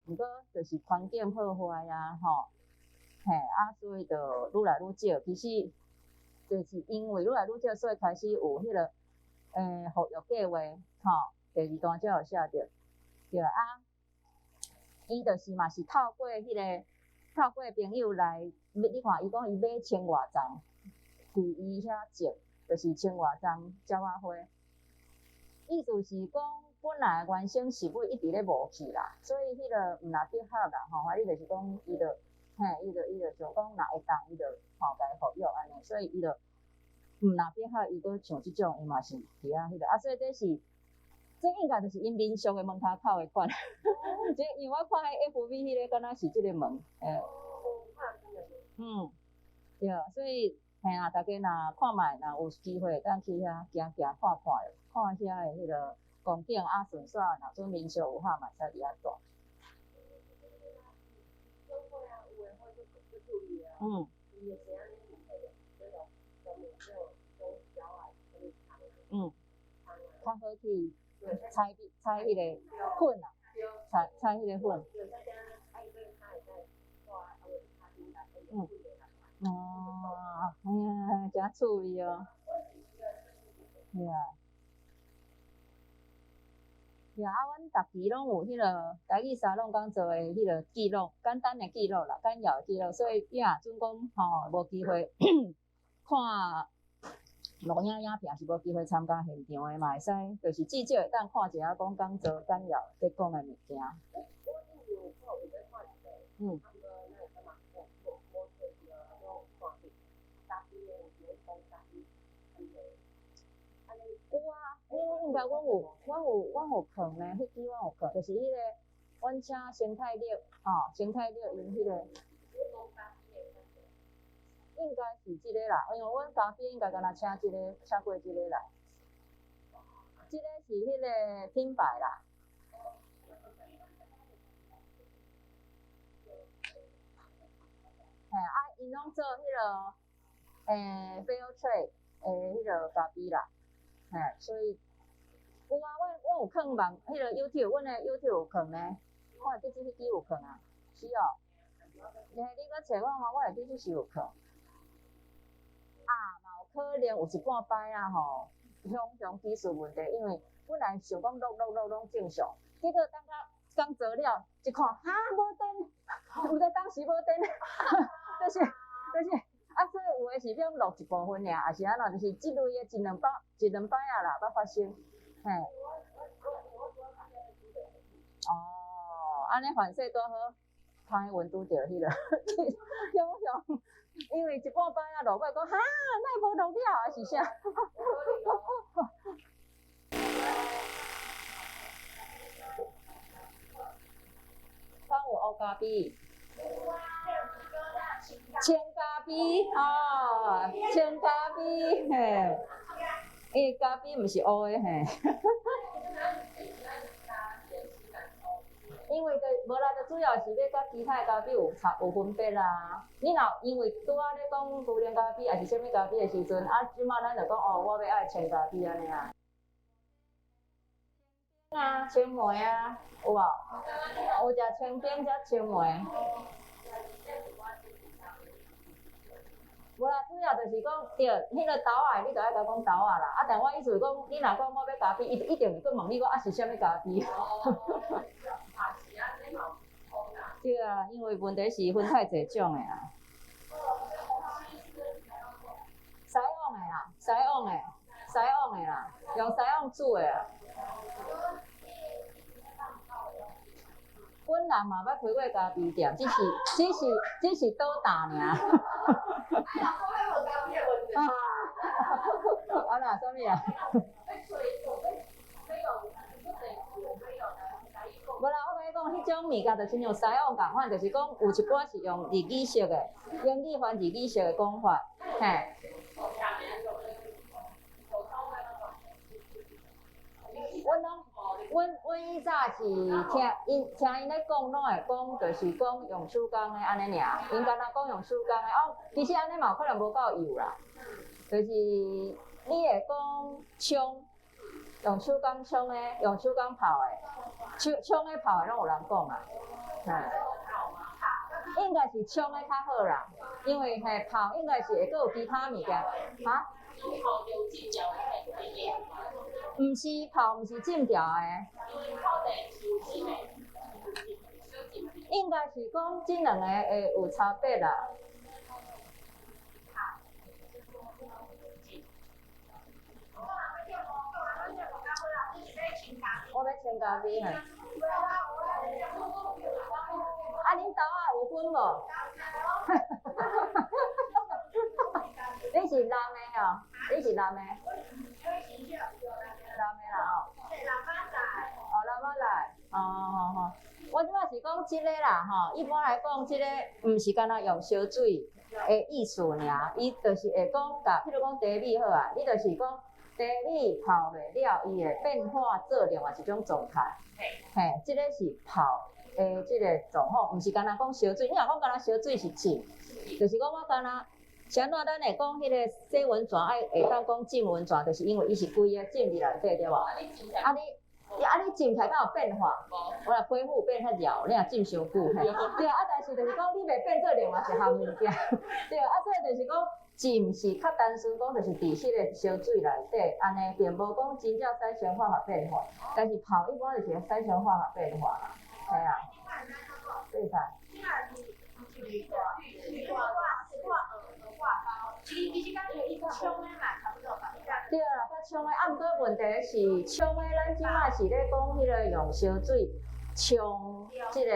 毋过就是环境破坏啊，吼，嘿所以就愈来愈少。其实就是因为愈来愈少，所以开始有迄个护育计划，吼，第二段才有写着，对伊就是嘛是透过朋友来，你看伊讲伊买千外丛，伫伊遐种，就是千外丛鸟仔花。意思是讲，本来原生是尾一直咧无去啦，所以迄个毋若适合啦，吼，你就是讲伊就想讲，若会当伊就家护育安尼，所以伊就毋若适合，伊搁像即种，伊嘛是伫遐迄个，所以这应该就是因民俗的门骹口的款，这因为我看迄 FB 迄个，敢若是即个门，对，所以啊，大家若看卖，若有机会，当去遐行看看遐的迄个公景顺煞，若做民俗有合嘛，使伫遐住。较好去采迄个粉啊，采迄个粉。真趣味哦。阮逐期拢有迄个台语沙龙讲做的迄个记录，简单的记录啦，简要的记录，所以阵讲无机会看录影片是无机会参加现场的嘛，会使就是至少会当看一下讲做简要在讲的物件。有啊，应该阮有看呢，迄支阮有看，就是迄个阮请生态绿，生态绿因迄个。应该是即个啦，因为阮嘉宾应该敢若请过即个来，即个是迄个品牌啦。因拢做迄个fair trade 迄个咖啡啦，所以有啊，阮有放网迄个 YouTube， 阮的 YouTube 有放呢，我会记即支有放啊，是哦。你搁找我会记即是有放。嘛有可能有一半摆啊吼，向技术问题，因为本来想讲录正常，结果刚做了，一看无电，有在当时无电，就是所以有的是要录一部分尔，也是安怎，就是即类的一两摆啊啦，捌发生，安尼反射多好，歹运拄着迄个向。因为一半摆啊，落尾讲哪无录了，还是啥？敢有乌咖啡？青咖啡青咖啡嘿，咖啡毋是乌的嘿。因为无啦，就主要是要甲其他咖啡有分别啦。你若因为拄仔咧讲富林咖啡还是啥物咖啡的时阵，即马咱就讲我要爱青咖啡安尼啊。青梅啊，有无？有食青冰才青梅。无啦，主要就是讲对，迄个豆仔你就爱甲讲豆仔啦。但我意思是讲，你若讲我要咖啡，伊一定会问你我是啥物咖啡。对啊，因为问题是分太侪种的啊。西翁的啦，西翁的啦，用西翁煮的啊。本人嘛捌开过咖啡店，只是倒打尔。啦，啥物啊？无啦，我甲你讲，迄种物件就是像西翁共款，就是讲有一寡是用日语式的，英语翻日语式的讲法，嘿。阮以早是听因咧讲，拢会讲，就是讲用手工的安尼尔，因敢若讲用手工的其实安尼嘛有可能无够幼啦，就是你会讲冲，用手工冲的，用手工泡的，冲的泡的拢有人讲啊，应该是冲的较好啦，因为泡应该是会阁有其他物件，哈？毋是泡，毋是浸调的。应该是讲即两个会有差别啦。我要穿咖啡嘿。啊，恁兜仔有分无？你是男的哦？你是男的？男的啦吼。哦，男仔来。哦吼吼。我即摆是讲即个啦吼，一般来讲，即个毋是干那用烧水的意思尔，伊就是会讲甲，譬如讲茶米好啊，你就是讲茶米泡落了，伊会变化做另外一种状态。嘿，即个是泡的即个状况，毋是干那讲烧水。你若讲干那烧水是浸，就是讲我干那。像咱会讲迄个洗温泉，会当讲浸温泉，就是因为伊是规个浸伫内底，对无？你浸起来敢有变化？我若皮肤变较绕，你若浸伤久，嘿。对啊，但是就是讲你袂变做另外一项物件，对啊，所以就是讲浸是较单纯讲，就是伫迄个烧水内底，安尼并无讲真正产生化学变化，但是泡一般就是产生化学变化啦，系啊，对啥？对啦，较冲的，啊，毋过问题是冲的，咱即摆是咧讲迄个用烧水冲即个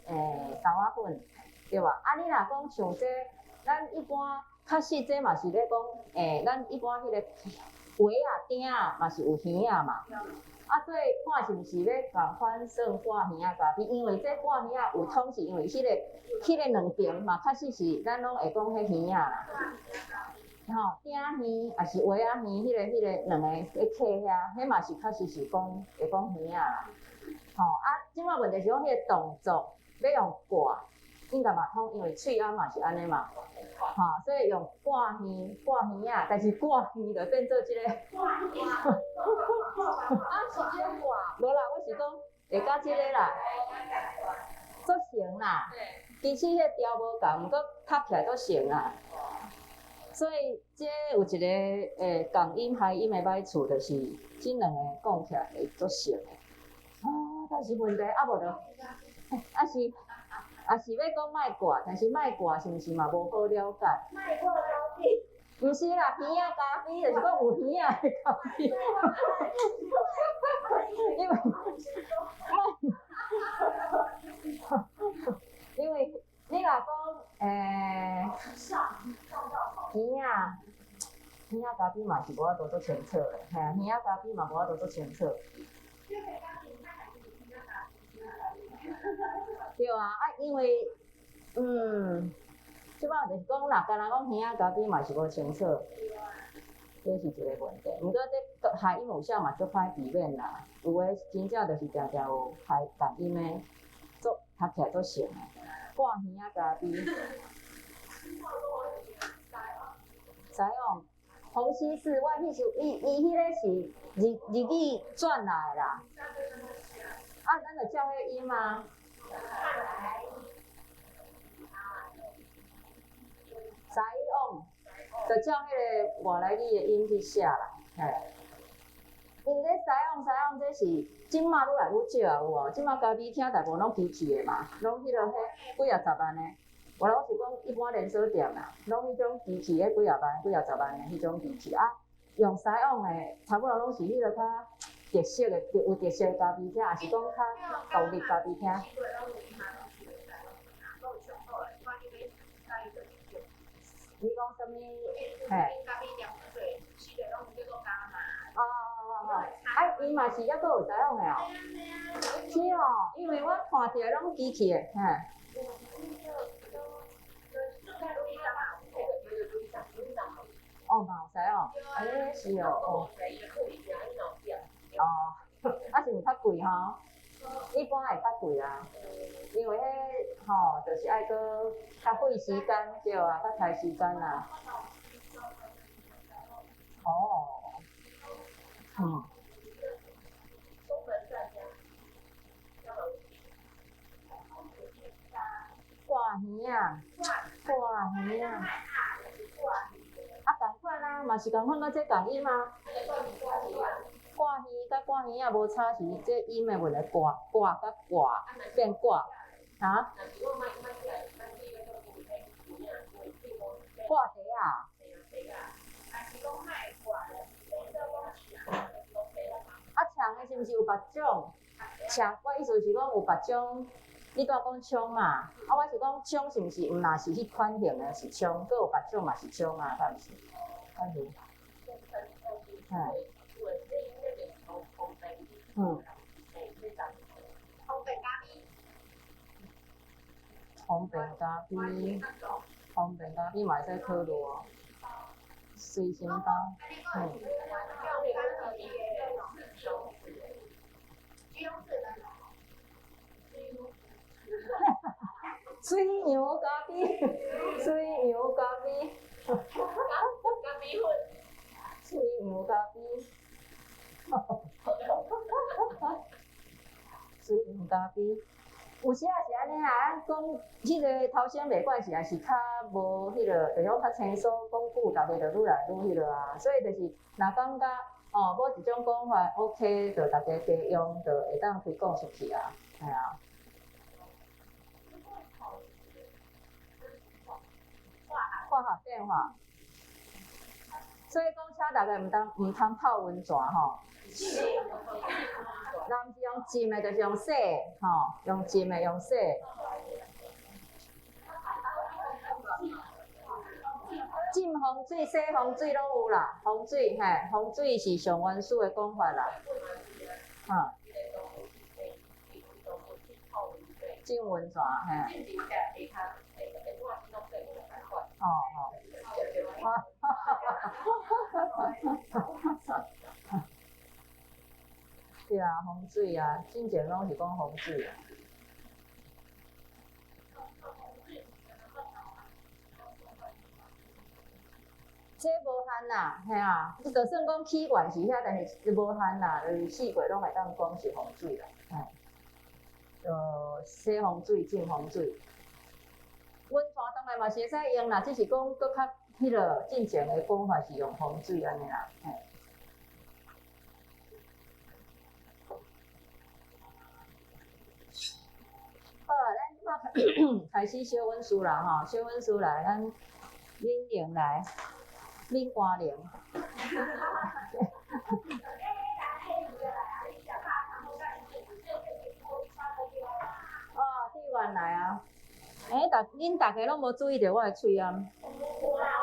豆仔粉，对吧？啊，你若讲像这，咱一般较实这嘛是咧讲，咱一般迄个苇啊、鼎啊嘛是有鱼啊嘛。啊，所以看是毋是要共款算挂鱼啊咖啡？因为这挂鱼啊有通是因为迄个两边嘛，确实是咱拢会讲迄鱼啊啦。吼，鼎鱼也是苇仔鱼，迄个两个咧客遐，迄嘛是确实是讲会讲鱼啊啦。吼，啊，即摆问题是讲迄个动作要用挂，应该嘛通，因为喙仔嘛是安尼嘛。吼，所以用挂鱼啊，但是挂鱼就变做即个。是这挂。无啦，我是讲会甲即个啦，足成啦。其实迄条无共，毋过拍起来足成啦。所以这有一个共音谐音的歹处，就是即两个讲起来会足成的。但是问题无就，是要讲卖挂，但是卖挂是毋是嘛无好了解？卖挂了解。毋是啦，鱼仔咖啡就是讲有鱼仔的咖啡。因为你若讲鱼仔咖啡嘛是无法度做清楚的，嘿啊，鱼仔咖啡嘛无法度做清楚。对啊，因为即摆就是讲，若干那讲鱼仔咖啡嘛是无清楚，这是一个问题。毋过这谐音有啥嘛足歹避免啦，有诶真正就是常常有谐音诶，做读起来足像诶，挂鱼仔咖啡。知哦，虹吸式，我迄是伊迄个是日语转来的啦。啊，咱就叫迄音吗？知往，就照迄个外来语的音去写啦，嘿。因为这知往这是即马愈来愈少有无？即马咖啡厅大部分拢机器的嘛，拢迄落迄几啊十万的。我是讲一般连锁店啦，拢迄种机器迄几啊万、几啊十万的迄种机器啊，用西往的差不多拢是迄落较特色的、有特色的咖啡厅，也是讲较独立咖啡厅。你讲什么？嘿。伊嘛是抑阁有知影的哦。是哦，因为我看起来拢机器的，嘿。哦，嘛有知哦。是哦。啊是毋较贵吼？一般会较贵啦，因为迄吼就是爱搁较费时间，对啊，较嘥时间啦。哦。嘛是共款，甲这共音啊。挂耳甲挂耳啊无差是这音的问题，挂甲挂变挂啊。挂地啊。啊，枪的是毋是有别种？枪，我意思是讲有别种。你拄讲枪嘛，啊，我是讲枪是毋是毋若是迄款型的是枪，佫有别种嘛是枪啊，敢毋是？敢是？嗯。方便咖啡，方便咖啡嘛会使考虑哦。随身包，水牛咖啡，水牛咖啡，水牛咖啡，水牛咖啡。有时啊是安尼啊，讲迄个头先袂惯是，也是较无迄个，就讲较清楚讲句，逐个就愈来愈迄个啊。所以就是若感觉哦，某一种讲法 OK， 就逐个加用，就会当推广出去啊，系啊。化学变化，所以讲请逐个毋通泡温泉吼。若毋是用浸的，就是用洗吼，用浸的用洗。浸风水、洗风水拢有啦，风水嘿，风水是上原始的讲法啦，浸温泉嘿。哦哦。对啊，风水啊，之前拢是讲风水啊。这无限啦，嘿啊，就算讲起源是遐，但是无限啦，就是四季拢会当讲是风水啦，嘿。洗风水、浸风水，温泉当然嘛是会使用啦，只是讲搁较迄个进前的讲法是用风水安尼啦，嘿。好，咱开始小温书啦吼，小温书来，咱恁玲来，恁瓜玲。哦，地缘来啊！恁大家拢无注意到我的喙音？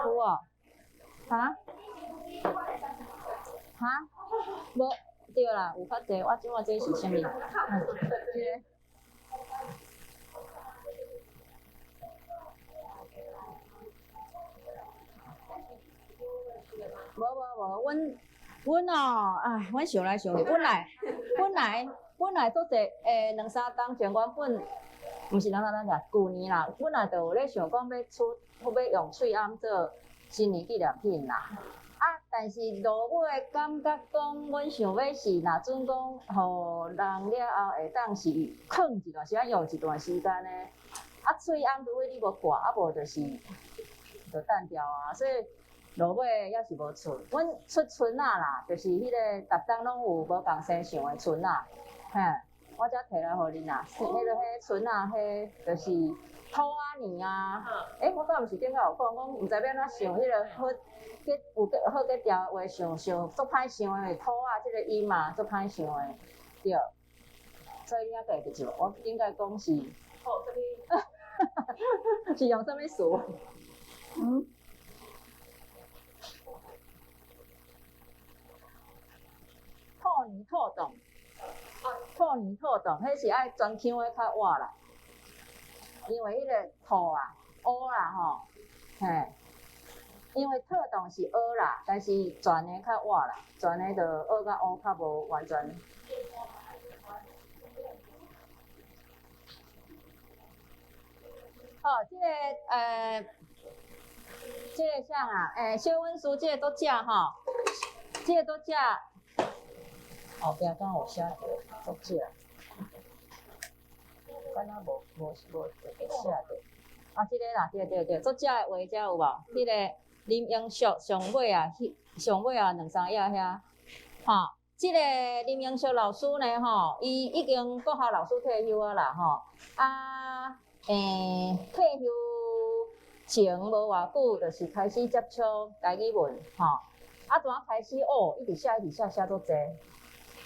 有哦。哈？哈？无对啦，有较济。我即摆这是啥物？这个。无，阮哦，哎，阮想来想去，本来做者2、3冬前，原本毋是2、3冬者，旧年啦，本来就有咧想讲要用喙罨做新年纪念品啦。啊，但是落尾感觉讲，阮想要是，若准讲，互人了后会当是放一段时间，用一段时间咧。啊，喙罨除非你无挂，啊无就是就单调啊，所以。落尾还是无剩，阮出春仔啦，就是迄个逐冬拢有无共生想的春仔，嘿，我才摕来互恁啦。迄春仔，迄就是土仔年啊。我敢毋是顶下有讲，讲毋知要安怎想迄个好，有好个调话想足歹想的土仔即个音嘛，足歹想的，对。所以你还会记住，我顶下讲是，是用啥物词？兔年兔洞，兔年兔洞，迄是爱专腔的较活啦，因为迄个兔啊，乌啦吼，嘿，因为兔洞是乌啦，但是全的较活啦，全的就乌甲乌较无完全。哦，这个这个啥啊？小温书这个都食吼，这个都食。后壁敢有写着作者，敢若无特别写着。啊，这个啦，对，作者的画遮有无？迄个林英淑上尾啊2、3页遐，吼，即个林英淑老师呢，吼，伊已经国校老师退休啊啦，吼，退休前无偌久，就是开始接触台语文，吼，怎啊开始一直写足济。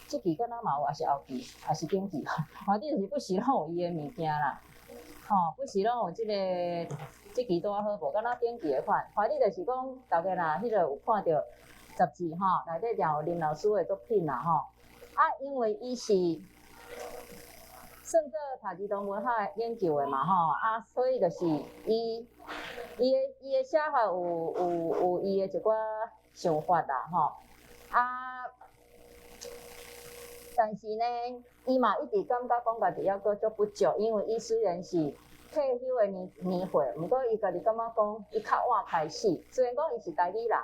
即期敢若嘛有，也是后期，也是顶期，反正就是不时拢有伊的物件啦，吼，不时拢有即期拄啊好无，敢若顶期的款，反正就是讲，大家若有看到杂志吼，内底定有林老师的作品啦吼，因为伊是算做读儿童文学研究的嘛吼，所以就是伊的写法有伊的一寡想法啦吼，但是呢，伊嘛一直感觉讲家己还阁足不足，因为伊虽然是退休的年岁，毋过伊家己感觉讲伊较晚开始。虽然讲伊是台语人，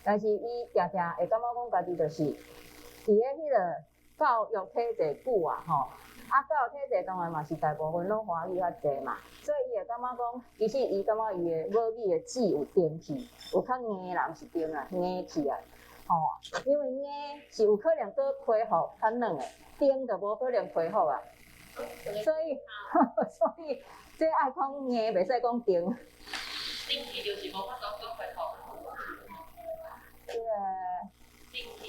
但是伊常常会感觉讲家己就是伫咧迄个教育体制久啊吼，教育体制当然嘛是大部分拢华语较济嘛，所以伊会感觉讲，其实伊感觉伊的母语的字有定去，有较硬啦，毋是定啦，硬去啊。吼，因为硬是有可能搁恢复较软的，定就无可能恢复啊。所以这爱讲硬，袂使讲定。定去就是无法度讲恢复。对。定去。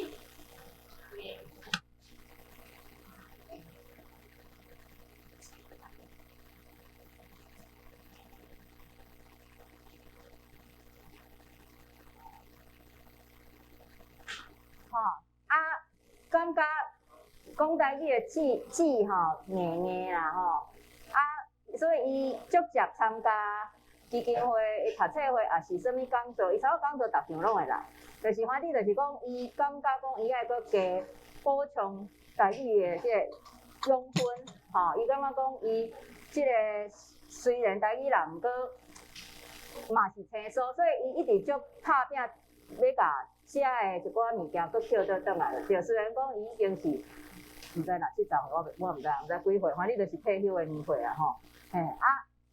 感觉讲台语的字吼硬啦吼，所以伊足接参加基金会的读册会，也是啥物讲座，伊差不多讲座逐场拢会来。就是反正就是讲，伊感觉讲伊爱搁加补充台语的即个养分吼，伊感觉讲伊即个虽然台语人，毋过嘛是青疏，所以伊一直足拍拼要甲写的一寡物件，搁捡倒转来就对。虽然讲伊已经是毋知若70，我毋知几岁，反正就是退休的年岁啊吼。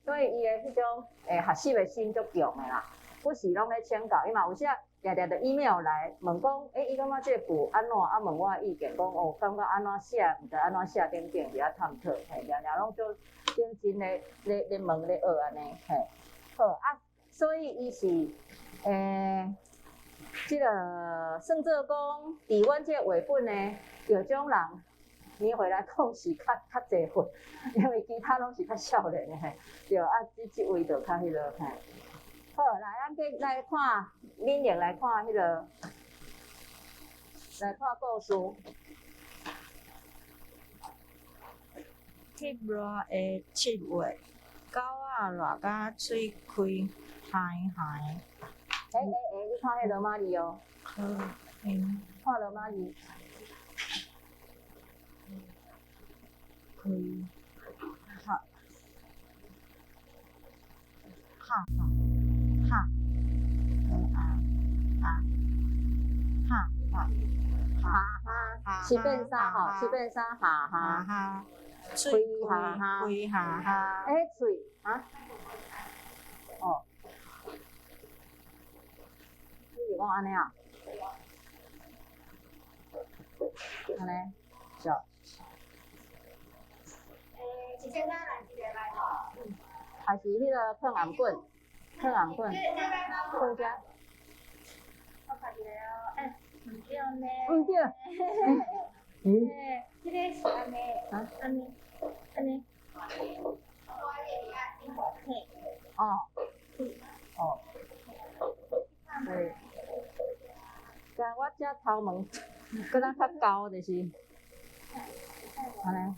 所以伊的迄种学习的心足强的啦，不时拢咧请教，伊嘛有时啊常常就 email 来问讲，伊感觉这句安怎？问我意见，讲感觉安怎写，毋知安怎写等等，伫遐探讨，常常拢做认真咧问咧学安尼，好所以伊是即个算做讲，伫阮即个画本呢，有种人年岁来讲是较侪岁，因为其他拢是较少年的对即位就较迄落好，来，咱来看敏玲来看迄个，来看故事。热的7月，狗仔热甲嘴开嗨嗨。你看迄罗马里哦。好，看罗马里。开。哈。哈。哈。7变3吼，7变3哈哈。嘴哈哈。开哈哈。嘴你是讲安尼啊？安尼，是。7变3来一个来吼。还是迄个碰红棍，碰遮。我看一个哦，毋对呢。毋对。这个是安尼，安尼。对。甲我遮头毛，搁咱较高就是，安尼。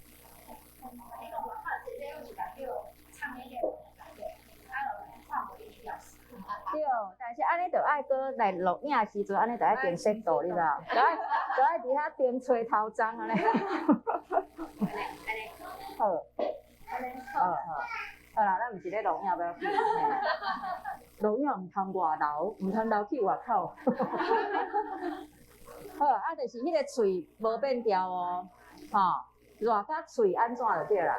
对，但是安尼就爱搁来录影的时阵，安尼就爱定色度，你知道？就爱伫遐定吹头鬃安尼。好。好啦，咱毋是咧录影，不要紧。录影毋通外流，毋通流去外口。好，就是迄个喙无变调哦，热甲喙安怎就对啦，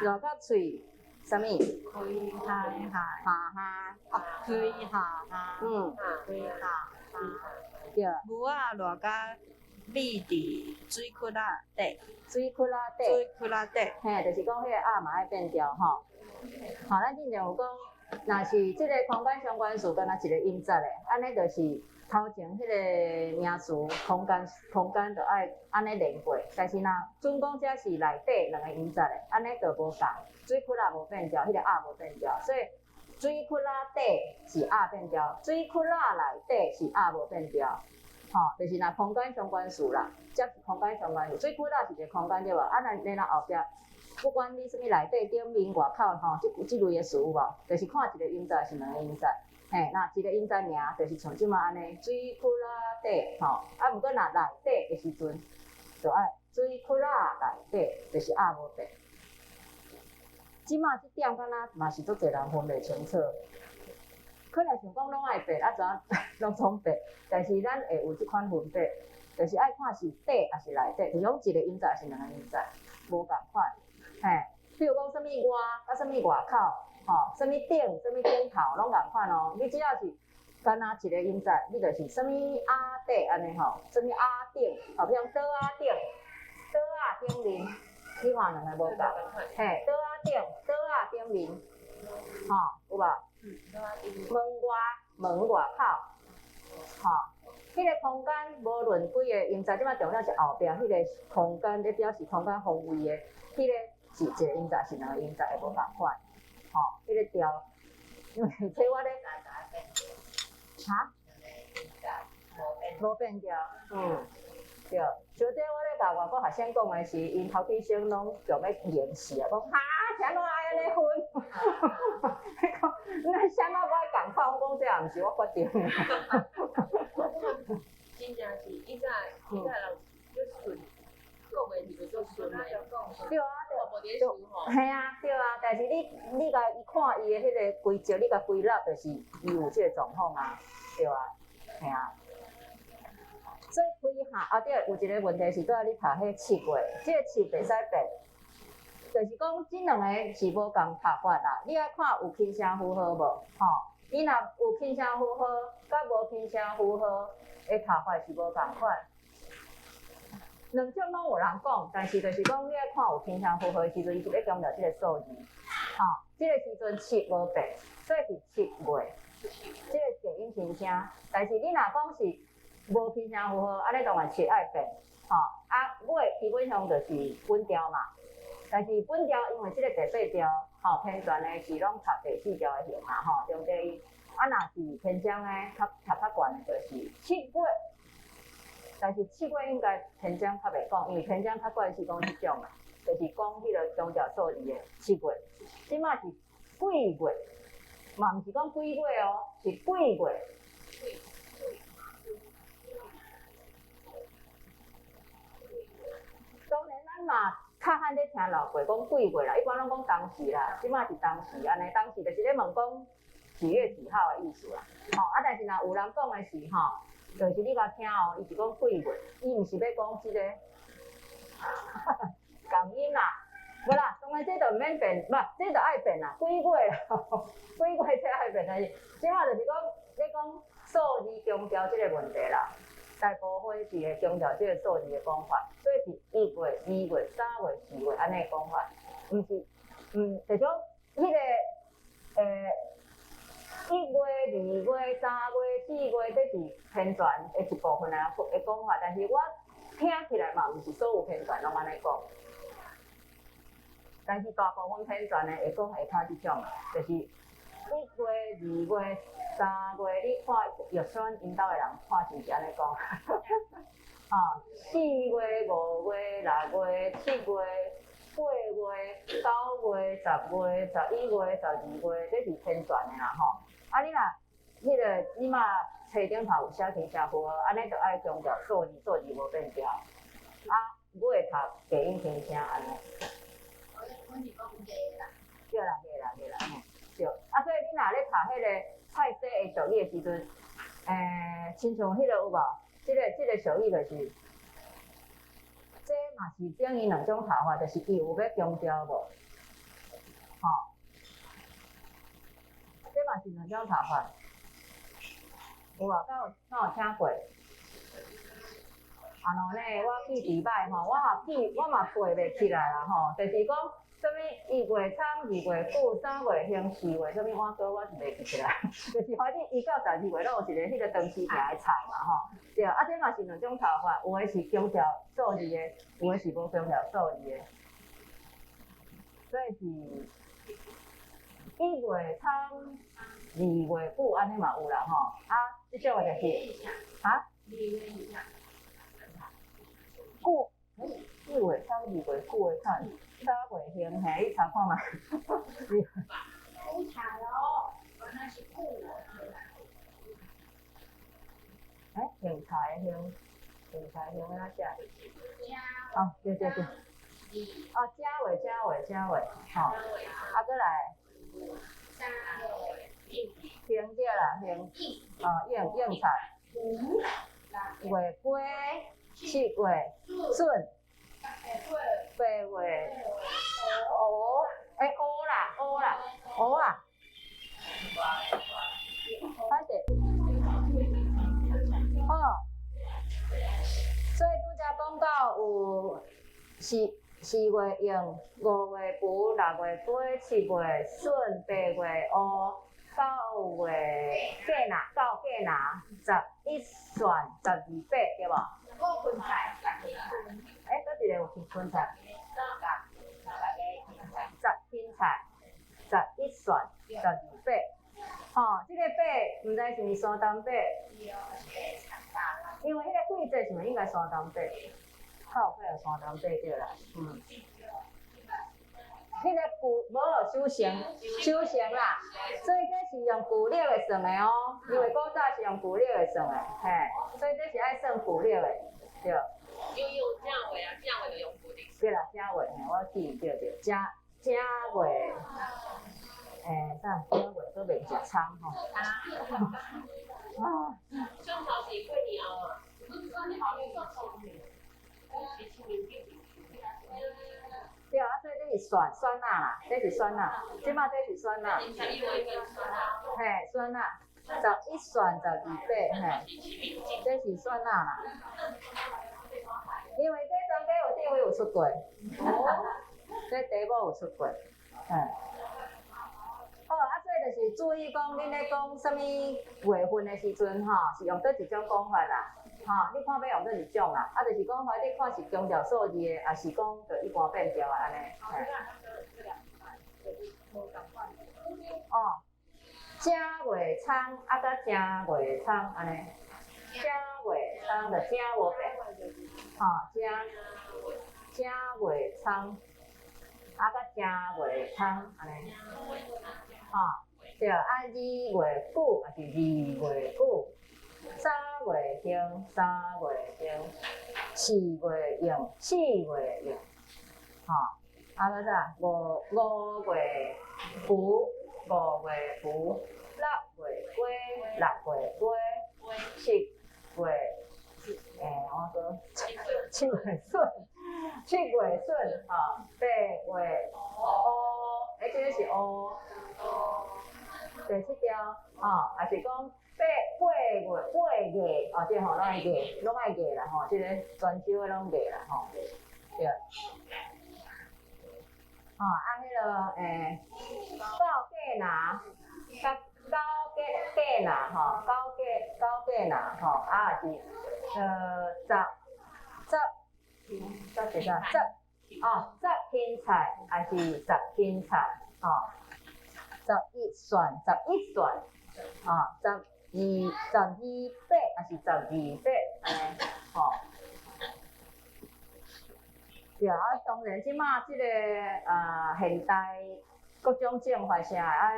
热甲喙啥物？开海海，哈哈，开下下，嗯，开下下。对，牛仔热甲米伫水窟仔底，水窟仔底，水窟仔底，嘿，就是讲迄个鸭嘛爱变调吼。吼，咱之前有讲，若是即个空间相关词，敢若一个音节诶，安尼就是头前迄个名词空间就爱安尼连过，但是若准讲这是内底两个音节诶，安尼就无共。水窟仔无变调，迄个鸭无变调，所以水窟仔底是鸭变调，水窟仔内底是鸭无变调。吼，就是若空间相关词啦，则是空间相关词。水窟仔是一个空间对无？啊，咱后壁。不管你什物内底、顶面、外口吼，即类诶词有无？就是看一个音节是两个音节，嘿，那一个音节名就是像即马安尼，水窟仔底吼，啊，毋过若内底诶时阵，就爱水窟仔内底，就是鸭无变。即马即点敢若嘛是足侪人分袂清楚，可能想讲拢爱变，啊，怎拢总变，但是咱会有即款分别，就是爱看是底还是内底，就是讲一个音节还是两个音节，无共款。嘿，比如讲，什物外，甲什物外口，吼，什物顶，什物顶头，拢共款哦。你只要是干若一个音节，你就是什物鸭底安尼吼，什物鸭顶，吼，比如倒鸭顶，倒鸭顶面，你看两个无共，嘿，倒鸭顶，倒鸭顶面，吼，有无？门外口，吼，迄个空间无论几个音节，即摆重要是后壁迄个空间，咧表示空间方位的，迄个。是一个音节是两个音节会无共款，吼，迄个调，因为这我咧，哈，无变调，对，像这我咧甲外国学生讲的是，因头几声拢强要严死啊，讲哈，啥拢爱安尼分，迄讲，那啥拢我爱共款，我讲这也毋是我决定的。真正是以前人就顺。讲诶时阵就顺诶，对啊，对，嘿啊，对啊，但是你甲伊看伊诶迄个规则，你甲归纳，就是伊有即个状况啊，对啊，嘿啊。所以开下啊，对，有一个问题是在你读迄七月，即个七袂使变，就是讲即两个是无共读法啦。你爱看有轻声符号无？吼，你若有轻声符号，甲无轻声符号诶读法是无共款。两种拢有人讲，但是就是讲你爱看有轻声符号的时阵，伊是要强调即个数字，吼，即个时阵七无变，所以是七月，即个静音轻声。但是你若讲是无轻声符号，安尼当然七爱变，吼，啊月基本上就是本调嘛。但是本调因为即个第八调，吼偏悬的是拢读第四调的弦嘛，吼中低音。啊，若是偏降的，读较悬的就是七月。但是七月应该偏将较袂讲，因为偏将较怪是讲迄种啊，就是讲迄个中调数字的七月，即马是几月，嘛毋是讲几月哦，是几月。当然咱嘛较罕咧听老过讲几月啦，一般拢讲当时啦，即马是当时安尼，当时就是咧问讲几月几号的意思啦，吼啊，但是若有人讲的是吼。就是你甲听哦，伊是讲几月，伊毋是要讲即个共音啦，无啦，当然这就毋免变，不，这就爱变啦，几月啦，几月这爱变，但是即马就是讲咧讲数字强调即个问题啦，大部分是会强调即个数字的讲法，所以是1月、2月、3月、4月安尼讲法，毋是，就种迄个1月、2月、3月、4月，这是偏悬的一部分的讲法，但是我听起来嘛，毋是所有偏悬拢安尼讲，但是大部分偏悬的会讲会较即种，就是1月、2月、3月，你看药选引导的人看是毋是安尼讲？啊，4月、5月、6月、7月。8月、9月、10月、11月、12月，这是偏悬的啦吼。啊，你若迄个你嘛册顶头有写轻声符号，安尼就爱强调数字无变调。啊，月读低音轻声安尼。对啦，对。啊，所以你若咧读迄个菜色的俗语的时阵，亲像迄个有无？即个俗语就是。这嘛是等于两种读法，就是伊有要强调无，吼，嘛是两种头法。有啊，敢有听过？啊喏咧，我记伫摆吼，我嘛背袂起来啦吼。就是讲，什物1月参、2月久、3月兴、4月什物碗糕，我是袂记起来。就是反正1到12月，拢有一个迄个当时定的菜嘛吼。对，啊，这嘛是两种头法，有的是强调数字的，有的是无强调数字的。所以是1月参、2月久安尼嘛有啦吼。啊，即种的就是啊。久，1月参、2月久的产，3月兴，嘿，你查看嘛。乌茶咯，原来是久了。兴菜的兴，兴菜兴哪只？哦，对。正月，吼，啊，搁来。兴对啦，兴，应菜。月鸡。7月笋，8月蚵，蚵啊，反正，好，所以拄则讲到有4月应，5月脯，6月鸡，7月笋，8月蚵，9月狗蚧，11蒜，12八对无？我芹菜，倒一个有芹菜？10芹菜，11蒜，12八。吼，这个八毋知是毋是山东八？因为迄个季节是毋是应该山东八？靠有山东八对啦，迄个旧无就收成啦，所以这是用旧历的算的哦，因为古早是用旧历的算的，嘿，所以这是爱算旧历的，对。因为用正月啊，正月就用旧历。对啦，正月，我记对，正月，啥？正月都袂食葱吼。啊。正头是过年后啊。对啊，所以这是酸辣啦，这是酸辣，即马这是酸辣。嘿，酸辣，11蒜12八，嘿，这是酸辣啦。因为这中间有地位有出过，这地某有出过，好，啊，所以就是注意讲，恁咧讲什么月份的时阵吼，是用倒一种讲法啦。吼，你看要用倒一种啦，啊，就是讲，反正看是强调数字的，也是讲就一般变调安尼。哦，正月仓啊，甲正月仓安尼，正月仓就正无变，吼，正月仓啊，甲正月仓安尼，吼，对，啊，2月久也是2月久。3月兴，4月应，吼，啊个啥？5月脯，6月脯，7月蝸我说7月笋，吼，8月蚵，这个是蚵，第7条，吼，也是讲。8月，哦，这吼拢爱月，拢爱月啦吼，这个专收的拢月啦吼，对。吼，啊，迄个狗架拿，甲狗架拿吼，狗架拿吼，啊是10是啥？10芹菜，还是10芹菜吼，11蒜，12八还是12八，安尼，吼。对啊，当然即马即个现代各种种发啥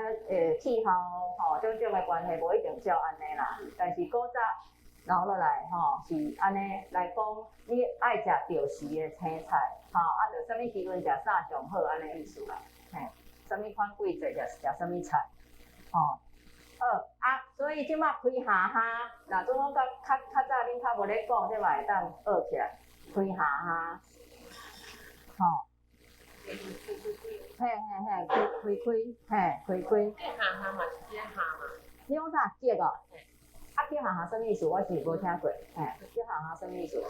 气候吼，种种的关系无一定照安尼啦。但是古早留落来吼是安尼来讲，你爱食着时的青菜，吼啊，着啥物时阵食啥上好安尼意思啦。嘿，啥物款季节食啥物菜，吼。所以即马开下下，若总讲较早恁较无咧讲，即嘛会当学起来，开下下，吼，嘿，嘿嘿嘿，开，这下下嘛是这下嘛，你讲啥结哦？啊，结行什么意思？我是无听过，嘿，结行什么意思？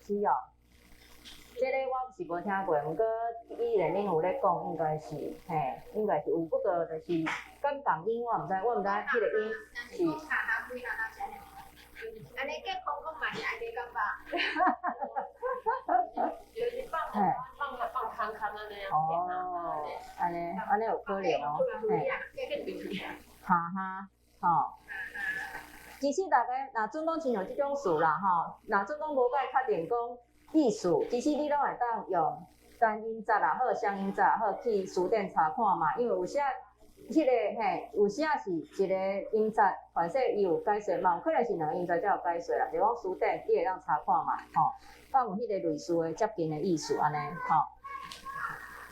是哦。这个我是无听过，毋过既然恁有咧讲，应该是，嘿，应该是有，不过就是敢同音我毋知，迄个音是。安尼结公公嘛是安尼感觉。就是放康康的那样。哦，安尼有可能哦，嘿，哈，吼。其实大家若准讲亲像即种事啦，吼，若准讲无解确定讲意思，其实你拢会当用单音节啦，好双音节好去书店查看嘛，因为有些迄个嘿，有些是一个音节，反正伊有解说嘛，有可能是两个音节才有解说啦，就讲书店你会当查看嘛，吼，敢有迄个类似的接近的意思安尼，吼。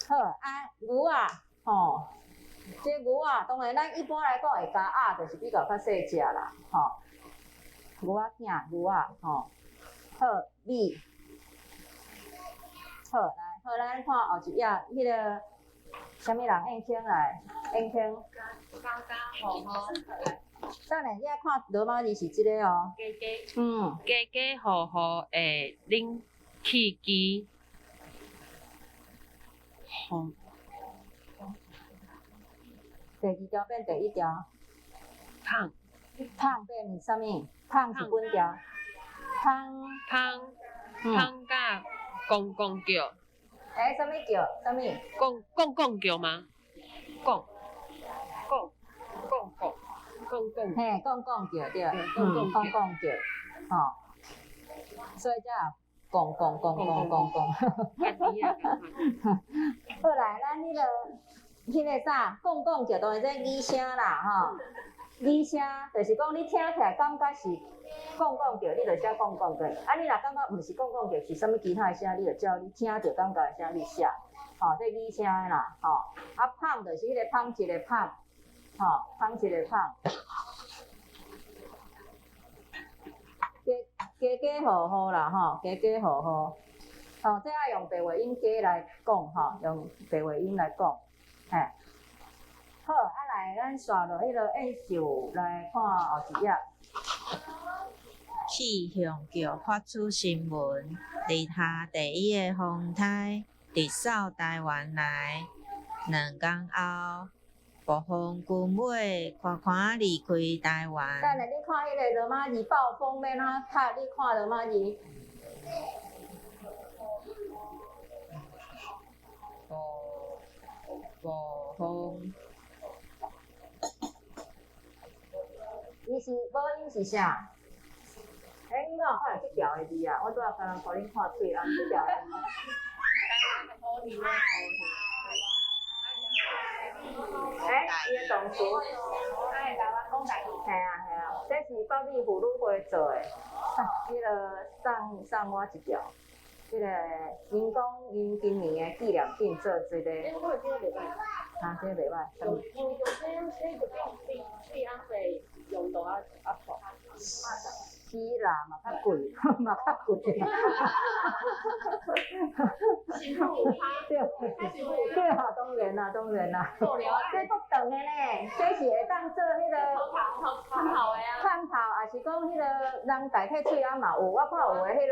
好啊，牛啊，吼。这牛啊，当然咱一般来讲会加鸭，就是比较较细只啦，吼。牛仔囝，牛啊，吼。好，米。好，来，好，咱看后一页，迄个啥物人应听来？应听。刚刚好。等下，你爱看罗马字是即个哦。家好好会冷气机。好。第二条变第一条。胖变啥物？胖是本条。胖甲公叫。啥物叫？啥物？公叫吗？公。嘿，公叫对，公叫，吼。所以才公。好来，咱迄个啥，公叫当然这语声啦，吼。语声就是讲你听起来感觉是公叫，你就写公叫。啊，你若感觉毋是公叫，是啥物其他的声，你就照你听着感觉的声你写。吼，这语声啦，吼。啊，胖就是迄个胖一个胖，吼，胖一个胖。家好啦，吼，家好。吼，这爱用白话音家来讲，吼，用白话音来讲，嘿。好，啊来，咱刷落迄个演奏来看后一页。气象局发出新闻，地下第一个风台直扫台湾来，2天后，暴风军尾看离开台湾。等下，你看迄个罗马字暴风要哪读？你看罗马字。暴风。伊是母音是啥？你敢有看到这条的字啊？我拄仔刚刚互恁看喙啊，这条的字。伊的动词。嘿啊，这是国语妇女会做的。迄个送我一条。迄个因讲因今年的纪念品做一个。我这个袂歹。啊，这个袂歹。用这就比安尼用到啊错。是啦，嘛较贵，嘛较贵。辛苦他。对啊，当然啦。这足长的呢，这是会当做迄个很好的啊。探头，也是讲迄个人代替喙啊嘛有，我看有的迄个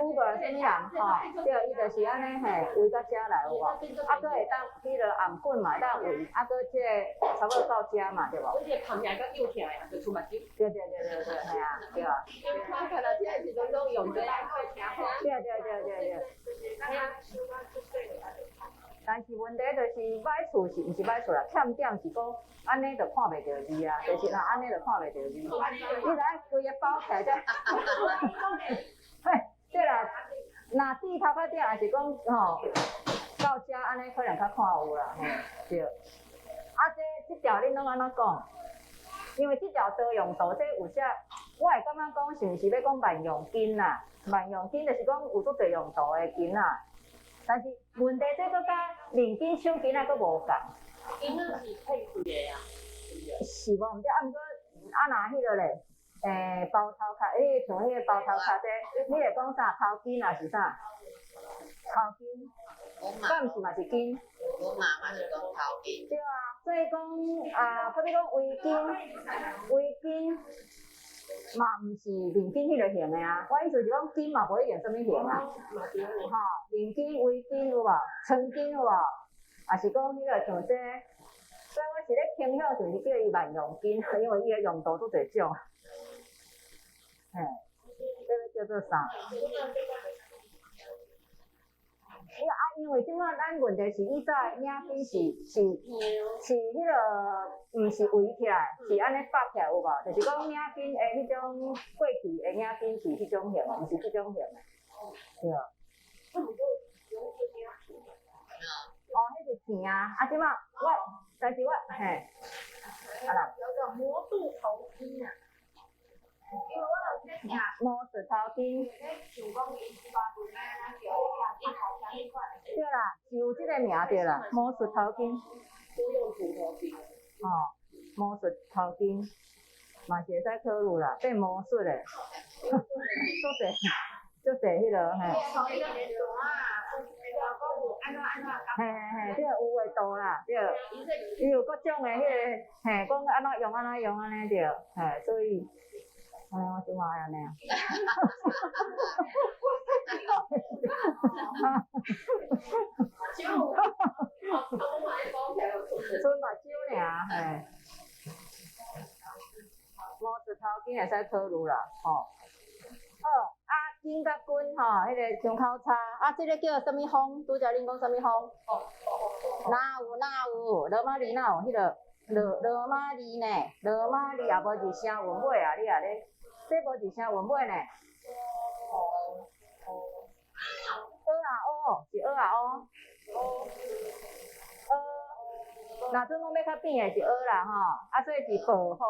Uber 什么人吼，对，伊就是安尼嘿，围到遮来有无？啊，佫会当迄个暗棍嘛，会当围，啊，佫这个差不多到遮嘛，对无？我这捧起来佮扭起来啊，就出目睭。对，嘿啊，对啊。因为我看到这个时阵拢用这个会听。对。但是问题就是歹处是毋是歹处啦？欠点是讲安尼就看袂到字啊，就是若安尼就看袂到字。你就爱规个包起来才。嘿，对啦，若字头壳顶也是讲吼，到遮安尼可能较看有啦，嘿，对。啊，这条恁拢安怎讲？因为这条多用途，这有些我会感觉讲是毋是要讲万用金啦？万用金就是讲有足侪用途的金啦。但是问题这个甲零金手金啊，佫无共。因那是配对的啊。是无？毋知啊，毋过若迄个咧，包头壳，像迄个包头壳这，你会讲啥头金啊是啥？头筋，敢毋是嘛是筋？我妈妈是讲头筋。对啊，所以讲啊，好比讲围巾嘛毋是连筋迄个型的啊。我意思是讲筋嘛无一定什么型啊。吼，连筋、围巾有无？长筋有无？也是讲迄个像这，所以我是咧倾向就是叫伊万用筋，因为伊的用途都侪种。嘿，这个叫做啥？因为即摆咱问题是以早领巾是迄个，毋是围起来，是安尼绑起来有无？就是讲领巾的迄种过去的领巾是迄种型，毋是即种型的，对。哦，迄是片啊！即摆但是我嘿，啊啦，有个魔术头巾啊。因为我有在听，魔术头巾。想讲伊18岁咱就一头加一块。对啦，是有即个名对啦，魔术头巾。多用途头巾。哦，魔术头巾，嘛是会使考虑啦，变魔术的，足侪迄落嘿。嘿，这个有诶度啦，对。伊有各种诶迄个，嘿，讲安怎用安尼对，嘿，所以。哎，我即摆安尼啊。剩目睭尔，嘿。魔术头巾会使考虑啦，吼。好，肩甲棍吼，迄个胸口叉，即个叫什么风？拄则恁讲什么风？哪有？罗马尼哪有迄个罗马尼呢？罗马尼也无一声韵尾啊，你啊咧？这无一声韵尾呢。是蚵啊蚵。若阵讲要较扁的是蚵啦吼，所以是暴风，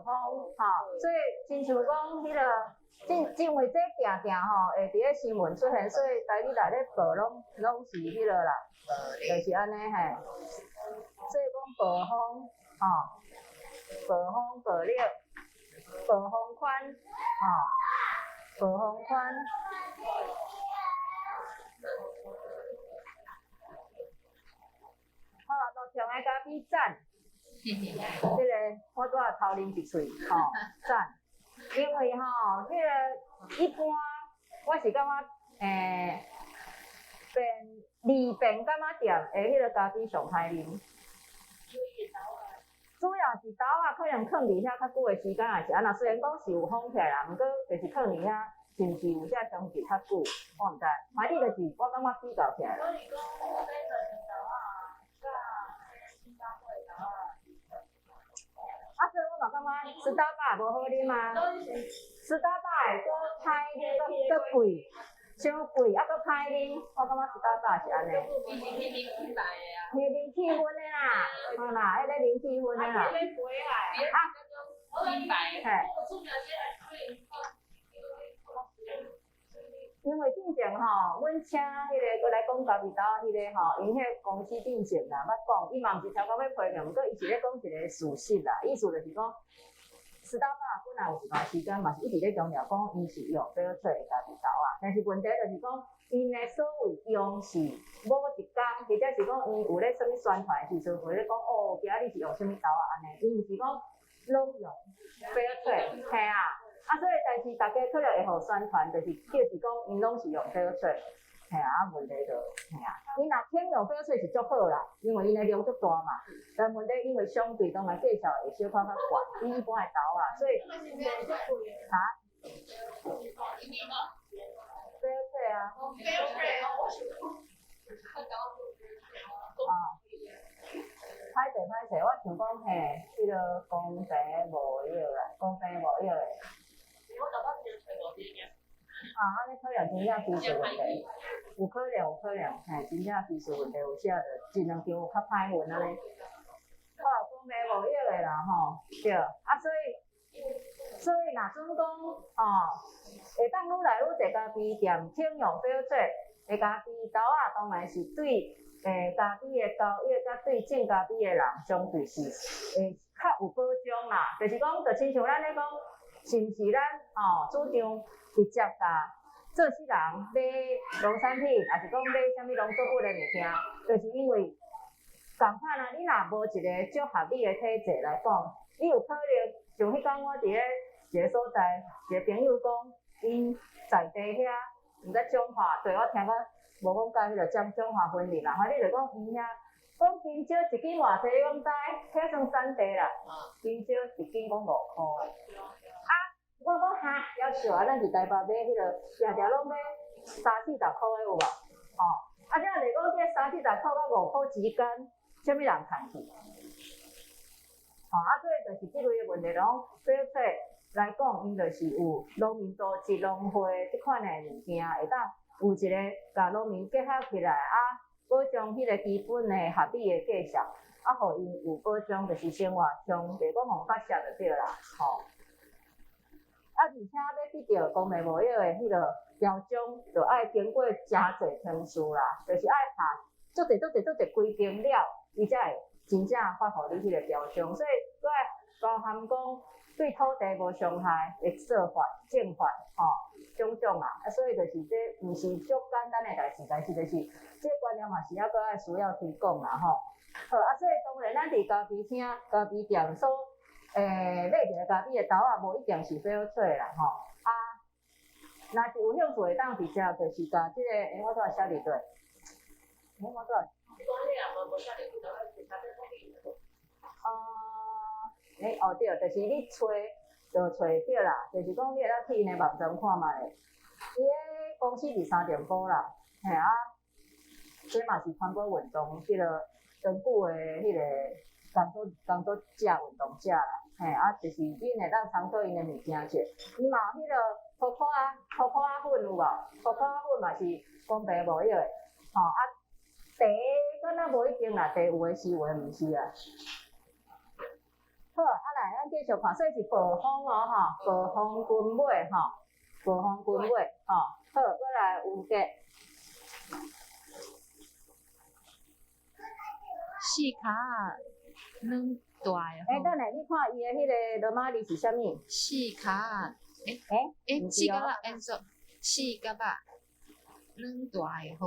吼，所以亲像讲迄个，因为这定吼会伫咧新闻出现，所以台语内咧暴拢是迄个啦，就是安尼嘿。所以讲暴风，吼，暴风暴力，暴风宽，吼，暴风宽。好，路上的咖啡赞，这个我拄仔头啉一喙，吼赞，因为吼，迄个一般我是感觉二便感觉店的迄个咖啡上歹啉。主要是豆仔可能放伫遐较久的时间，也是安那。虽然讲是有封起来啦，毋过就是放伫遐，是毋是有遮长期较久，我毋知。反正就是我感觉比较起来。所以我嘛感觉斯达巴无好啉啊，斯达巴会搁歹啉，搁贵，伤贵，搁歹啉。我感觉斯达巴是安尼。啉气氛的啦，好啦，迄个啉气氛的啦。因为进前吼，阮请迄个过来讲咖啡豆迄个吼，因迄公司进前啦，捌讲，伊嘛毋是超到要批评，毋过伊是咧讲一个事实啦，意思就是讲，斯达巴本来有一段时间嘛是一直咧强调讲，伊是用翡翠的咖啡豆啊，但是问题就是讲，因的所谓用是某一工，或者是讲因有咧什物宣传的时阵，会咧讲哦，今仔日是用什物豆啊安尼，伊毋是讲拢用翡翠，嘿啊。所以但是大家可能会互宣传，就是讲因拢是用翡翠，嘿啊，问题就嘿啊，因若肯用翡翠是足好啦，因为因的量足大嘛。但问题因为相对当然介绍会小可较悬，比一般的豆啊，所以哈，翡翠啊，歹势，我想讲嘿，迄个公平无药啦，公平无药的。安尼可能真正技术问题，有可能，嘿，真正技术问题有写着，尽量张有较歹运安尼。好，公平无药的啦吼，对，所以若准讲会当愈来愈侪咖啡店请用翡翠的咖啡豆啊，当然是对咖啡的交易甲对种咖啡的人相对是会较有保障啦，就是讲，就亲像咱咧讲。是毋是咱主张直接甲做死人买农产品，还是讲买啥物农作物的物件，就是因为共款啊，你若无一个足合理的体制来讲，你有可能像迄天我伫咧一个所在，一个朋友讲，因在地遐，毋知中华，对我听讲无讲甲迄个将中华分离啦，你就讲因遐讲金蕉一斤偌济，讲知，遐算产地啦，金蕉一斤讲5箍诶。我讲哈，夭寿啊！咱伫台北买迄个，定定拢买30-40箍诶有无？啊，这样来讲，这30-40箍到5箍之间，啥物人趁去？所以就是即类诶问题，拢小册来讲，因就是有农民组织、农会即款诶物件，会当有一个甲农民结合起来，保障迄个基本诶合理诶价值，互因有保障，就是生活上袂讲互发泄就对啦，而且要得到公平贸易的迄个标章，就爱经过真侪程序啦，就是爱拍足侪规定了，伊才会真正发互你迄个标章。所以佫爱包含讲对土地无伤害的做法、正法，种种啊。所以就是这毋是足简单的代志，但是就是这观念嘛是还佫爱需要推广啦，好，所以当然咱伫咖啡厅、咖啡店所买一个咖啡的豆仔，无一定是小撮啦，若是有兴趣会当直接就是甲即个，我拄仔写伫对，我拄仔。对，就是你找就找着啦，就是讲你会当去因的网站看卖，伊个公司伫3点埔啦，这嘛是环保运动迄个长久的迄个工作者运动者啦，就是你会当参考因的物件者，伊嘛有迄个可可粉有无？可可粉嘛是公平贸易的，茶敢若无一定啦，茶有诶是有诶毋是啊。好，来，咱继续看，所以是暴风暴风军尾暴风军尾好，再来有个四骹软大诶。等下你看伊诶迄个罗马字是啥物？四骹四甲仔演说，四甲仔软大诶好。